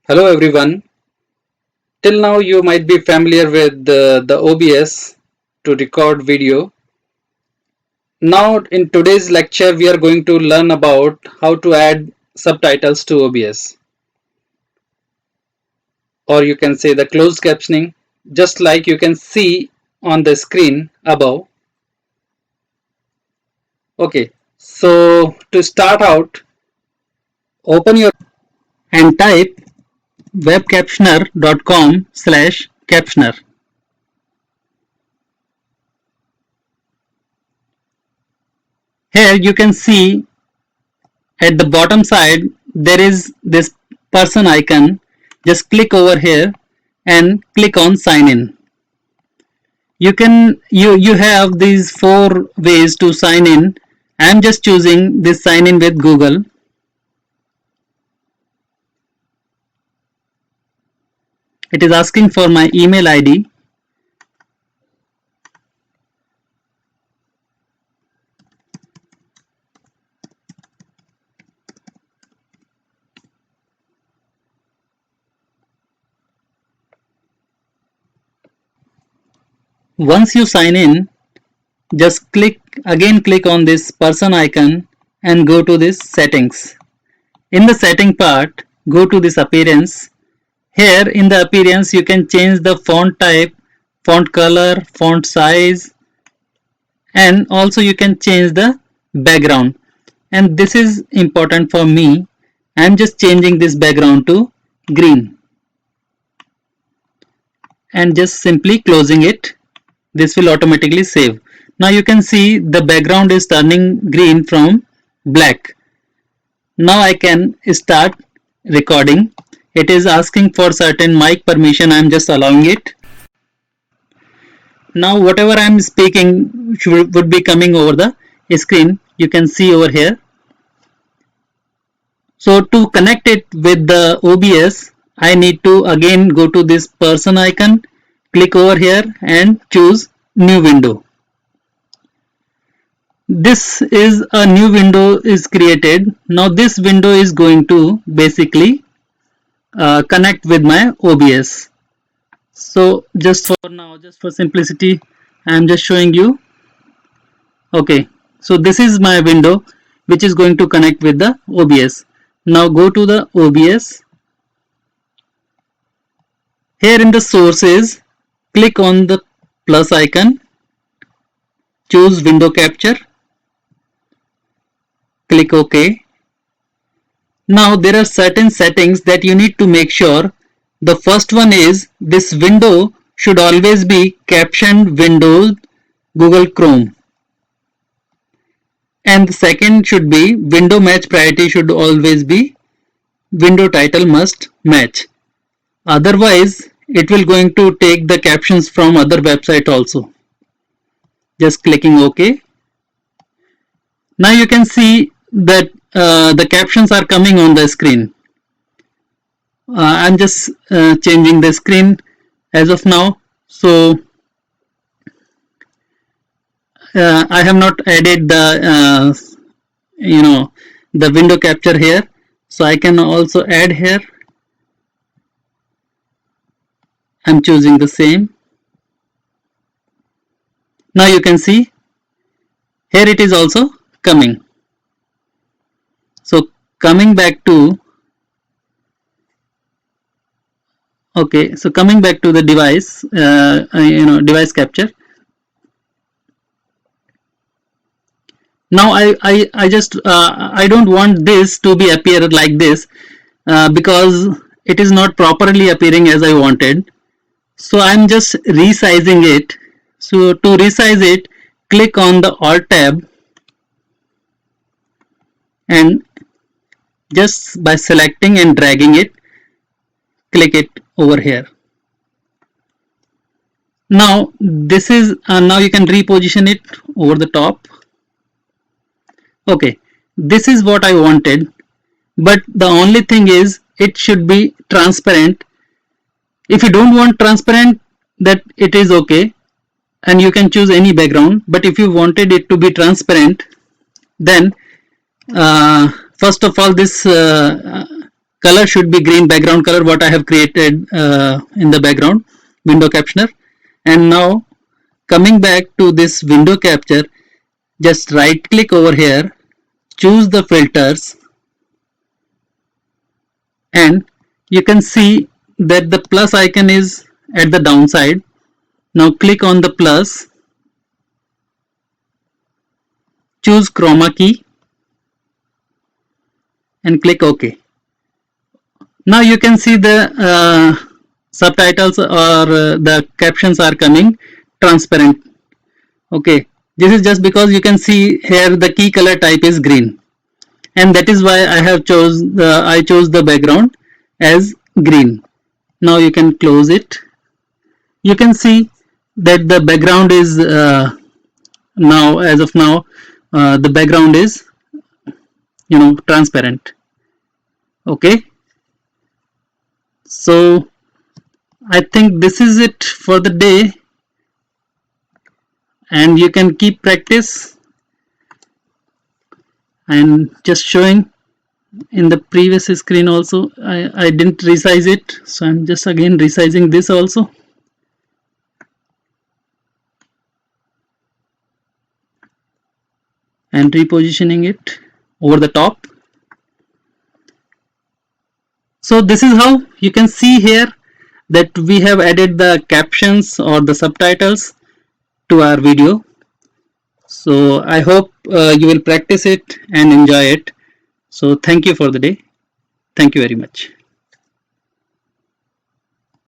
Hello everyone. Till now you might be familiar with the OBS to record video. Now in today's lecture we are going to learn about how to add subtitles to OBS, or you can say the closed captioning, just like you can see on the screen above. Okay, so to start out, open your and type webcaptioner.com/captioner. Here you can see at the bottom side there is this person icon. Just click over here and click on sign in. You have these 4 ways to sign in. I am just choosing this sign in with Google. It is asking for my email ID. Once you sign in, just click on this person icon and go to this settings. In the setting part, go to this appearance. Here in the appearance you can change the font type, font color, font size, and also you can change the background. And this is important for me. I am just changing this background to green and just simply closing it. This will automatically save. Now you can see the background is turning green from black. Now I can start recording. It is asking for certain mic permission. I am just allowing it. Now whatever I am speaking would be coming over the screen. You can see over here. So to connect it with the OBS, I need to again go to this person icon, click over here and choose new window. This is a new window is created. Now this window is going to basically connect with my OBS. So just for now, just for simplicity, I am just showing you. Okay, so this is my window which is going to connect with the OBS. Now go to the OBS. Here in the sources, click on the plus icon, choose window capture, click OK. Now there are certain settings that you need to make sure. The first one is this window should always be captioned Windows Google Chrome. And the second should be window match priority should always be window title must match. Otherwise it will going to take the captions from other website also. Just clicking OK. Now you can see that the captions are coming on the screen. I'm just changing the screen as of now. So I have not added the the window capture here, so I can also add here. I'm choosing the same. Now you can see here it is also coming. So coming back to coming back to the device, device capture. Now I just I don't want this to be appear like this because it is not properly appearing as I wanted. So I'm just resizing it. So to resize it, click on the Alt tab and just by selecting and dragging it, click it over here. Now this is now you can reposition it over the top. Okay, this is what I wanted, but the only thing is it should be transparent. If you don't want transparent, that it is okay and you can choose any background, but if you wanted it to be transparent, then first of all this color should be green, background color what I have created in the background window captioner. And now coming back to this window capture, just right click over here, choose the filters, and you can see that the plus icon is at the downside. Now click on the plus, choose chroma key and click OK. Now you can see the subtitles or the captions are coming transparent. Okay, this is just because you can see here the key color type is green, and that is why I chose the background as green. Now you can close it. You can see that the background is now, as of now, the background is transparent. Okay, so I think this is it for the day, and you can keep practice. And just showing in the previous screen also, I didn't resize it, so I'm just again resizing this also. And repositioning it over the top. So this is how you can see here that we have added the captions or the subtitles to our video. So I hope you will practice it and enjoy it. So thank you for the day. Thank you very much.